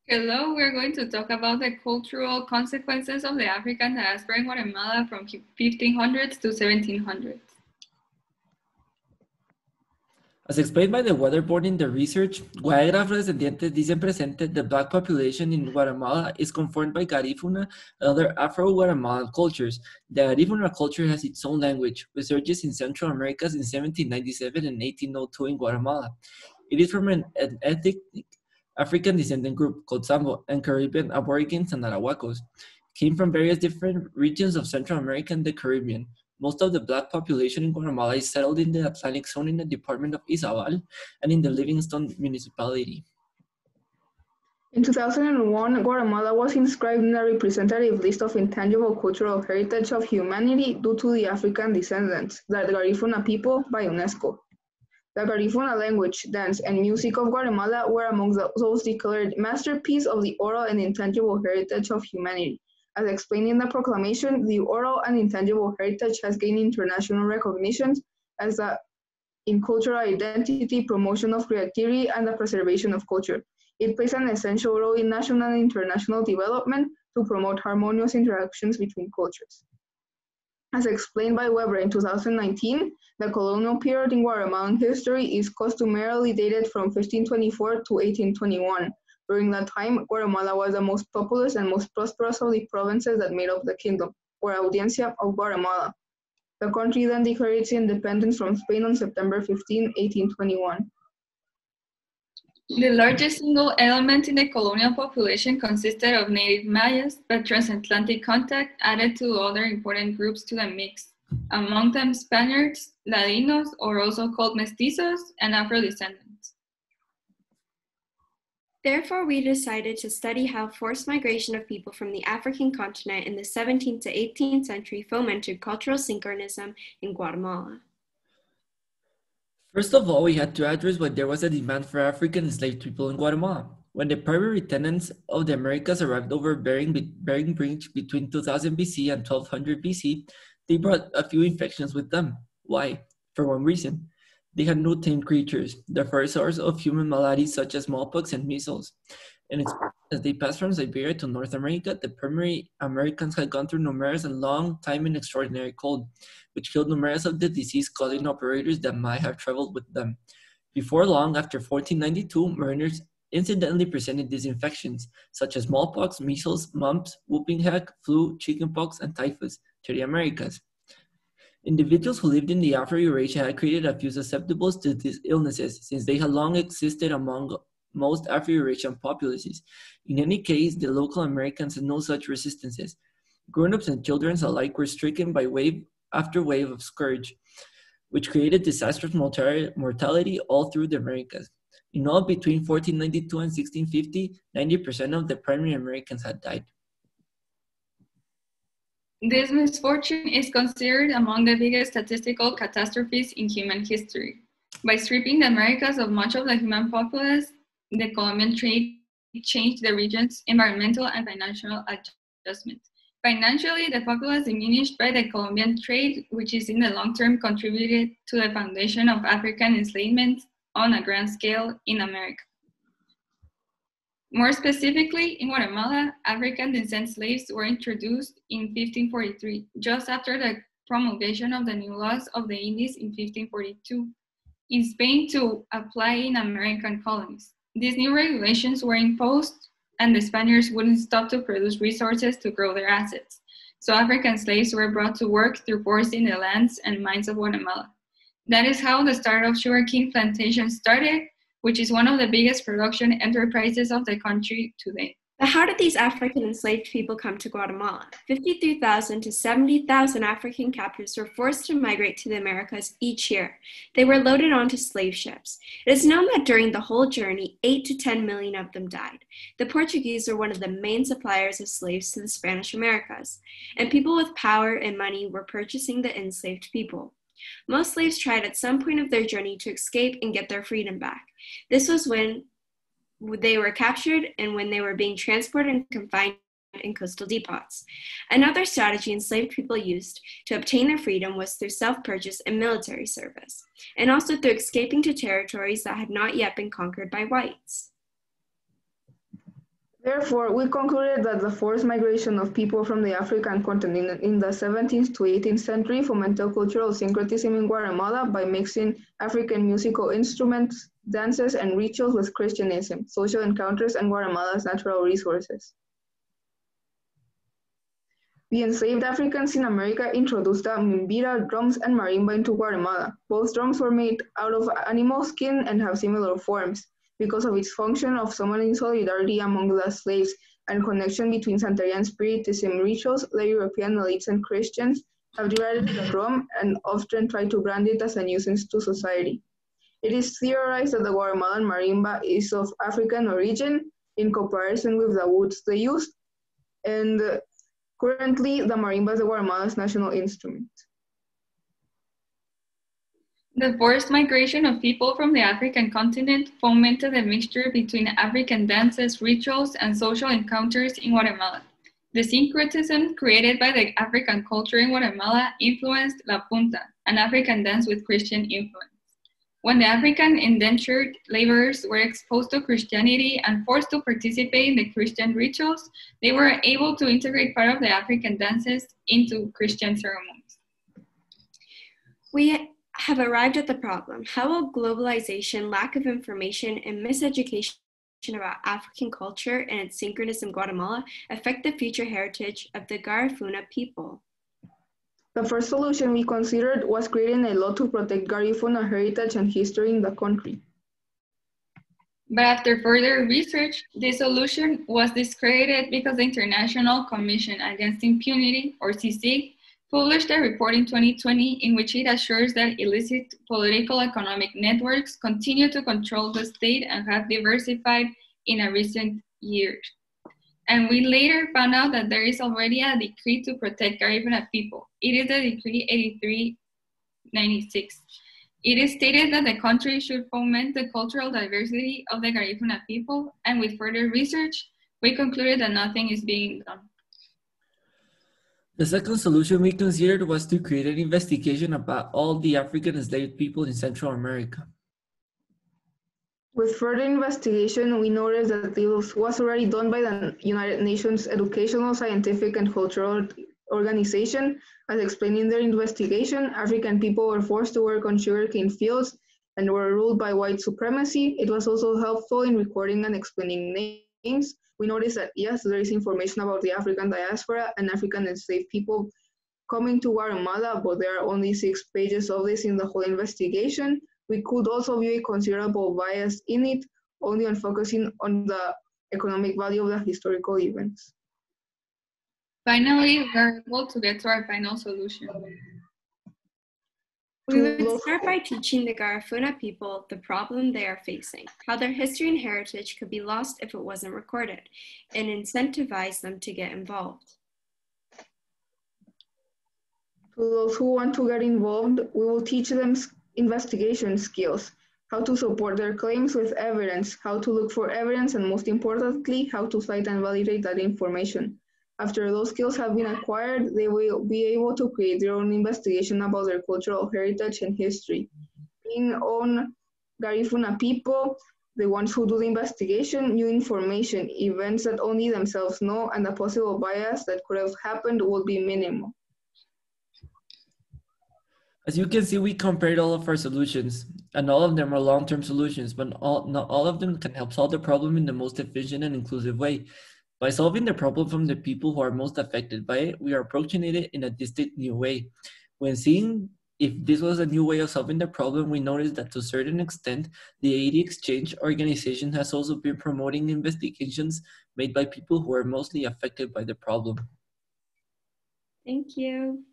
Hello, we're going to talk about the cultural consequences of the African diaspora in Guatemala from 1500s to 1700s. As explained by the waterboard in the research, Guayra afrodescendientes dicen presente, the black population in Guatemala is conformed by Garifuna and other Afro-Guatemalan cultures. The Garifuna culture has its own language, which surges in Central America in 1797 and 1802 in Guatemala. It is from an ethnic African descendant group called Sambo and Caribbean Aborigines and Arahuacos. Came from various different regions of Central America and the Caribbean. Most of the black population in Guatemala is settled in the Atlantic zone in the department of Izabal and in the Livingston municipality. In 2001, Guatemala was inscribed in the representative list of intangible cultural heritage of humanity due to the African descendants, the Garifuna people, by UNESCO. The Garifuna language, dance, and music of Guatemala were among those declared masterpiece of the oral and intangible heritage of humanity. As explained in the proclamation, the oral and intangible heritage has gained international recognition as in cultural identity, promotion of creativity, and the preservation of culture. It plays an essential role in national and international development to promote harmonious interactions between cultures. As explained by Weber in 2019, the colonial period in Guatemalan history is customarily dated from 1524 to 1821. During that time, Guatemala was the most populous and most prosperous of the provinces that made up the kingdom, or Audiencia of Guatemala. The country then declared its independence from Spain on September 15, 1821. The largest single element in the colonial population consisted of native Mayas, but transatlantic contact added two other important groups to the mix, among them Spaniards, Ladinos, or also called mestizos, and Afro-descendants. Therefore, we decided to study how forced migration of people from the African continent in the 17th to 18th century fomented cultural synchronism in Guatemala. First of all, we had to address why there was a demand for African enslaved people in Guatemala. When the primary tenants of the Americas arrived over Bering Bridge between 2000 BC and 1200 BC, they brought a few infections with them. Why? For one reason. They had no tamed creatures, the first source of human maladies such as smallpox and measles. And as they passed from Siberia to North America, the primary Americans had gone through numerous and long time in extraordinary cold, which killed numerous of the disease-causing operators that might have traveled with them. Before long, after 1492, mariners incidentally presented these infections, such as smallpox, measles, mumps, whooping hack, flu, chickenpox, and typhus, to the Americas. Individuals who lived in the Afro-Eurasia had created a few susceptibles to these illnesses, since they had long existed among most Afro-Eurasian populaces. In any case, the local Americans had no such resistances. Grown-ups and children alike were stricken by wave after wave of scourge, which created disastrous mortality all through the Americas. In all, between 1492 and 1650, 90% of the primary Americans had died. This misfortune is considered among the biggest statistical catastrophes in human history. By stripping the Americas of much of the human populace, the Colombian trade changed the region's environmental and financial adjustment. Financially, the populace diminished by the Colombian trade, which is in the long term contributed to the foundation of African enslavement on a grand scale in America. More specifically, in Guatemala, African descent slaves were introduced in 1543, just after the promulgation of the new laws of the Indies in 1542, in Spain to apply in American colonies. These new regulations were imposed, and the Spaniards wouldn't stop to produce resources to grow their assets. So African slaves were brought to work through force in the lands and mines of Guatemala. That is how the start of sugarcane plantations started, which is one of the biggest production enterprises of the country today. But how did these African enslaved people come to Guatemala? 53,000 to 70,000 African captives were forced to migrate to the Americas each year. They were loaded onto slave ships. It is known that during the whole journey, 8 to 10 million of them died. The Portuguese were one of the main suppliers of slaves to the Spanish Americas, and people with power and money were purchasing the enslaved people. Most slaves tried at some point of their journey to escape and get their freedom back. This was when they were captured and when they were being transported and confined in coastal depots. Another strategy enslaved people used to obtain their freedom was through self-purchase and military service, and also through escaping to territories that had not yet been conquered by whites. Therefore, we concluded that the forced migration of people from the African continent in the 17th to 18th century fomented cultural syncretism in Guatemala by mixing African musical instruments, dances, and rituals with Christianism, social encounters, and Guatemala's natural resources. The enslaved Africans in America introduced the mbira, drums, and marimba into Guatemala. Both drums were made out of animal skin and have similar forms. Because of its function of summoning solidarity among the slaves and connection between Santerian Spiritism rituals, the European elites and Christians have derided the drum and often tried to brand it as a nuisance to society. It is theorized that the Guatemalan marimba is of African origin in comparison with the woods they used, and currently the marimba is Guatemala's national instrument. The forced migration of people from the African continent fomented a mixture between African dances, rituals, and social encounters in Guatemala. The syncretism created by the African culture in Guatemala influenced La Punta, an African dance with Christian influence. When the African indentured laborers were exposed to Christianity and forced to participate in the Christian rituals, they were able to integrate part of the African dances into Christian ceremonies. We have arrived at the problem. How will globalization, lack of information, and miseducation about African culture and its synchronism in Guatemala affect the future heritage of the Garifuna people? The first solution we considered was creating a law to protect Garifuna heritage and history in the country. But after further research, this solution was discredited because the International Commission Against Impunity, or CICIG, published a report in 2020 in which it assures that illicit political economic networks continue to control the state and have diversified in a recent years. And we later found out that there is already a decree to protect Garifuna people. It is the Decree 8396. It is stated that the country should foment the cultural diversity of the Garifuna people, and with further research, we concluded that nothing is being done. The second solution we considered was to create an investigation about all the African enslaved people in Central America. With further investigation, we noticed that this was already done by the United Nations Educational, Scientific, and Cultural Organization. As explained in their investigation, African people were forced to work on sugarcane fields and were ruled by white supremacy. It was also helpful in recording and explaining names. We noticed that, yes, there is information about the African diaspora and African enslaved people coming to Guatemala, but there are only 6 pages of this in the whole investigation. We could also view a considerable bias in it, only on focusing on the economic value of the historical events. Finally, we're able to get to our final solution. We would start by teaching the Garifuna people the problem they are facing, how their history and heritage could be lost if it wasn't recorded, and incentivize them to get involved. To those who want to get involved, we will teach them investigation skills, how to support their claims with evidence, how to look for evidence, and most importantly, how to cite and validate that information. After those skills have been acquired, they will be able to create their own investigation about their cultural heritage and history. Being on Garifuna people, the ones who do the investigation, new information, events that only themselves know, and the possible bias that could have happened will be minimal. As you can see, we compared all of our solutions, and all of them are long-term solutions, but not all of them can help solve the problem in the most efficient and inclusive way. By solving the problem from the people who are most affected by it, we are approaching it in a distinct new way. When seeing if this was a new way of solving the problem, we noticed that to a certain extent, the AD Exchange organization has also been promoting investigations made by people who are mostly affected by the problem. Thank you.